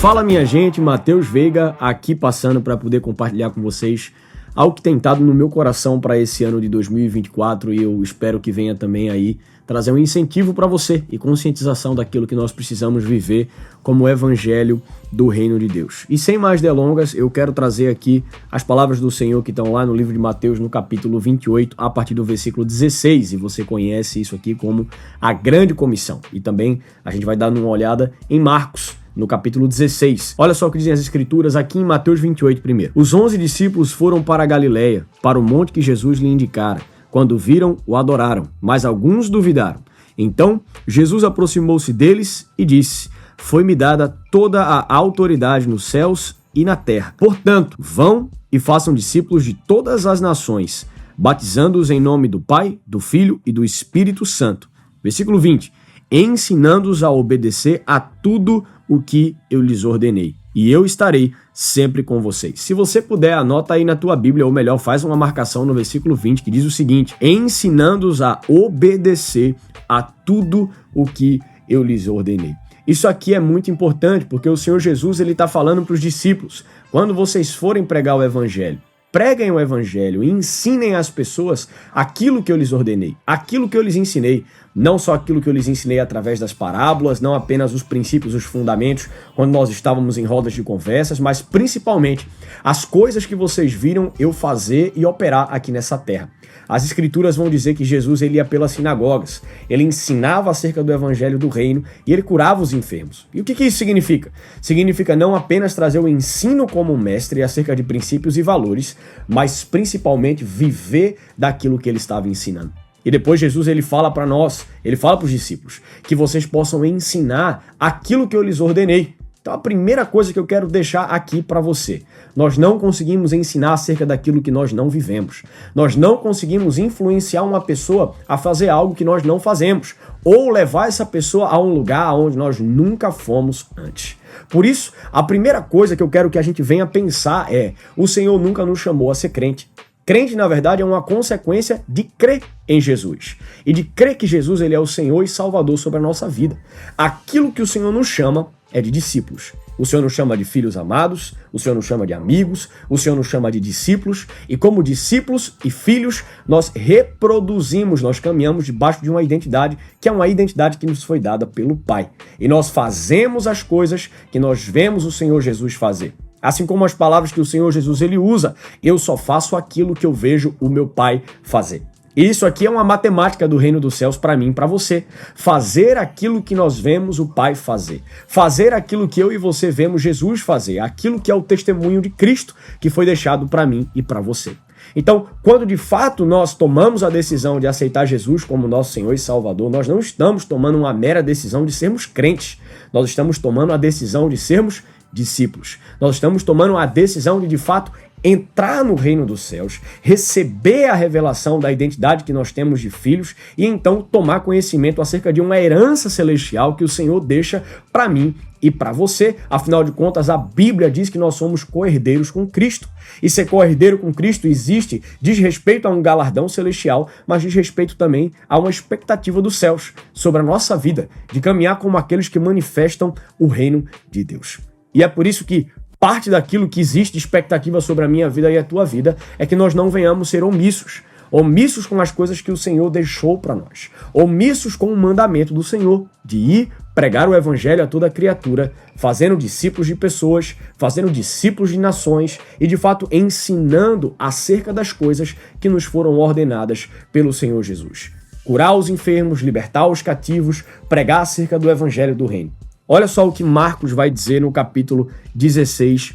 Fala minha gente, Matheus Veiga aqui passando para poder compartilhar com vocês algo que tem estado no meu coração para esse ano de 2024 e eu espero que venha também aí trazer um incentivo para você e conscientização daquilo que nós precisamos viver como o evangelho do reino de Deus. E sem mais delongas, eu quero trazer aqui as palavras do Senhor que estão lá no livro de Mateus, no capítulo 28, a partir do versículo 16, e você conhece isso aqui como a grande comissão. E também a gente vai dar uma olhada em Marcos, no capítulo 16. Olha só o que dizem as escrituras aqui em Mateus 28 primeiro. Os 11 discípulos foram para a Galileia, para o monte que Jesus lhe indicara. Quando viram, o adoraram, mas alguns duvidaram. Então, Jesus aproximou-se deles e disse: Foi-me dada toda a autoridade nos céus e na terra. Portanto, vão e façam discípulos de todas as nações, batizando-os em nome do Pai, do Filho e do Espírito Santo. Versículo 20. Ensinando-os a obedecer a tudo o que eu lhes ordenei. E eu estarei sempre com vocês. Se você puder, anota aí na tua Bíblia, ou melhor, faz uma marcação no versículo 20, que diz o seguinte: ensinando-os a obedecer a tudo o que eu lhes ordenei. Isso aqui é muito importante, porque o Senhor Jesus ele está falando para os discípulos: quando vocês forem pregar o evangelho, preguem o evangelho e ensinem às pessoas aquilo que eu lhes ordenei, aquilo que eu lhes ensinei. Não só aquilo que eu lhes ensinei através das parábolas, não apenas os princípios, os fundamentos, quando nós estávamos em rodas de conversas, mas principalmente as coisas que vocês viram eu fazer e operar aqui nessa terra. As escrituras vão dizer que Jesus ele ia pelas sinagogas, ele ensinava acerca do evangelho do reino e ele curava os enfermos. E o que isso significa? Significa não apenas trazer o ensino como mestre acerca de princípios e valores, mas principalmente viver daquilo que ele estava ensinando. E depois Jesus ele fala para nós, ele fala para os discípulos, que vocês possam ensinar aquilo que eu lhes ordenei. Então a primeira coisa que eu quero deixar aqui para você: nós não conseguimos ensinar acerca daquilo que nós não vivemos. Nós não conseguimos influenciar uma pessoa a fazer algo que nós não fazemos, ou levar essa pessoa a um lugar onde nós nunca fomos antes. Por isso, a primeira coisa que eu quero que a gente venha pensar é: o Senhor nunca nos chamou a ser crente. Crente, na verdade, é uma consequência de crer em Jesus. E de crer que Jesus ele é o Senhor e Salvador sobre a nossa vida. Aquilo que o Senhor nos chama é de discípulos. O Senhor nos chama de filhos amados, o Senhor nos chama de amigos, o Senhor nos chama de discípulos. E como discípulos e filhos, nós reproduzimos, nós caminhamos debaixo de uma identidade que é uma identidade que nos foi dada pelo Pai. E nós fazemos as coisas que nós vemos o Senhor Jesus fazer. Assim como as palavras que o Senhor Jesus ele usa: eu só faço aquilo que eu vejo o meu Pai fazer. Isso aqui é uma matemática do reino dos céus para mim e para você. Fazer aquilo que nós vemos o Pai fazer. Fazer aquilo que eu e você vemos Jesus fazer. Aquilo que é o testemunho de Cristo que foi deixado para mim e para você. Então, quando de fato nós tomamos a decisão de aceitar Jesus como nosso Senhor e Salvador, nós não estamos tomando uma mera decisão de sermos crentes. Nós estamos tomando a decisão de sermos discípulos. Nós estamos tomando a decisão de fato, entrar no reino dos céus, receber a revelação da identidade que nós temos de filhos e então tomar conhecimento acerca de uma herança celestial que o Senhor deixa para mim e para você. Afinal de contas, a Bíblia diz que nós somos co-herdeiros com Cristo. E ser co-herdeiro com Cristo diz respeito a um galardão celestial, mas diz respeito também a uma expectativa dos céus sobre a nossa vida, de caminhar como aqueles que manifestam o reino de Deus. E é por isso que parte daquilo que existe de expectativa sobre a minha vida e a tua vida é que nós não venhamos ser omissos. Omissos com as coisas que o Senhor deixou para nós. Omissos com o mandamento do Senhor de ir pregar o evangelho a toda criatura, fazendo discípulos de pessoas, fazendo discípulos de nações e, de fato, ensinando acerca das coisas que nos foram ordenadas pelo Senhor Jesus. Curar os enfermos, libertar os cativos, pregar acerca do evangelho do reino. Olha só o que Marcos vai dizer no capítulo 16,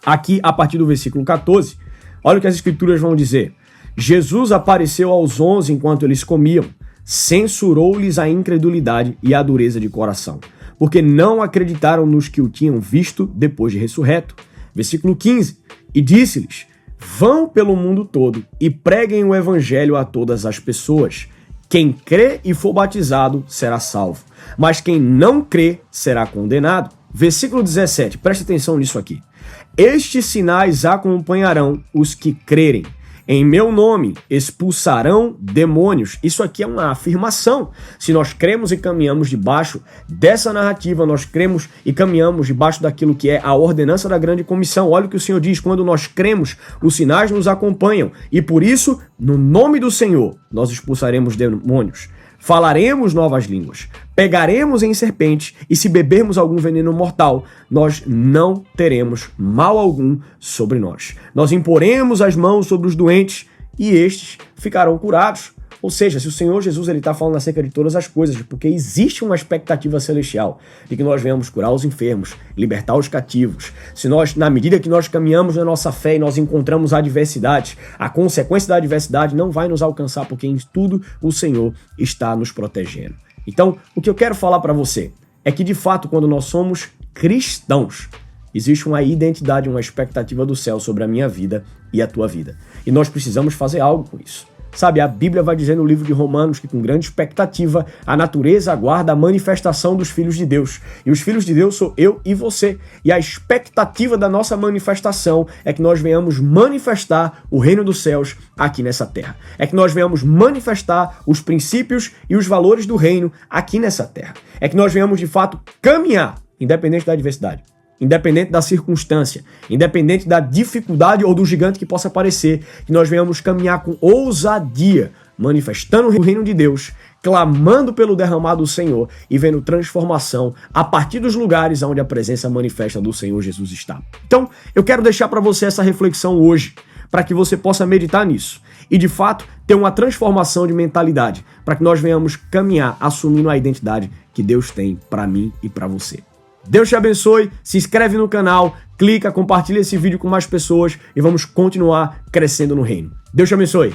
aqui a partir do versículo 14. Olha o que as escrituras vão dizer. Jesus apareceu aos 11 enquanto eles comiam, censurou-lhes a incredulidade e a dureza de coração, porque não acreditaram nos que o tinham visto depois de ressurreto. Versículo 15. E disse-lhes: vão pelo mundo todo e preguem o evangelho a todas as pessoas. Quem crê e for batizado será salvo, mas quem não crê será condenado. Versículo 17, preste atenção nisso aqui. Estes sinais acompanharão os que crerem. em meu nome expulsarão demônios. Isso aqui é uma afirmação. Se nós cremos e caminhamos debaixo dessa narrativa, nós cremos e caminhamos debaixo daquilo que é a ordenança da grande comissão. Olha o que o Senhor diz: quando nós cremos, os sinais nos acompanham, e por isso, no nome do Senhor, nós expulsaremos demônios. Falaremos novas línguas, pegaremos em serpentes, e se bebermos algum veneno mortal, nós não teremos mal algum sobre nós. Nós imporemos as mãos sobre os doentes e estes ficarão curados. Ou seja, se o Senhor Jesus está falando acerca de todas as coisas, porque existe uma expectativa celestial de que nós venhamos curar os enfermos, libertar os cativos. Se nós, na medida que nós caminhamos na nossa fé e nós encontramos adversidades, a consequência da adversidade não vai nos alcançar, porque em tudo o Senhor está nos protegendo. Então, o que eu quero falar para você é que, de fato, quando nós somos cristãos, existe uma identidade, uma expectativa do céu sobre a minha vida e a tua vida. E nós precisamos fazer algo com isso. Sabe, a Bíblia vai dizer no livro de Romanos que, com grande expectativa, a natureza aguarda a manifestação dos filhos de Deus. E os filhos de Deus sou eu e você. E a expectativa da nossa manifestação é que nós venhamos manifestar o reino dos céus aqui nessa terra. É que nós venhamos manifestar os princípios e os valores do reino aqui nessa terra. É que nós venhamos, de fato, caminhar, independente da adversidade, independente da circunstância, independente da dificuldade ou do gigante que possa aparecer, que nós venhamos caminhar com ousadia, manifestando o reino de Deus, clamando pelo derramado do Senhor e vendo transformação a partir dos lugares onde a presença manifesta do Senhor Jesus está. Então, eu quero deixar para você essa reflexão hoje, para que você possa meditar nisso e, de fato, ter uma transformação de mentalidade, para que nós venhamos caminhar assumindo a identidade que Deus tem para mim e para você. Deus te abençoe, se inscreve no canal, clica, compartilha esse vídeo com mais pessoas e vamos continuar crescendo no reino. Deus te abençoe.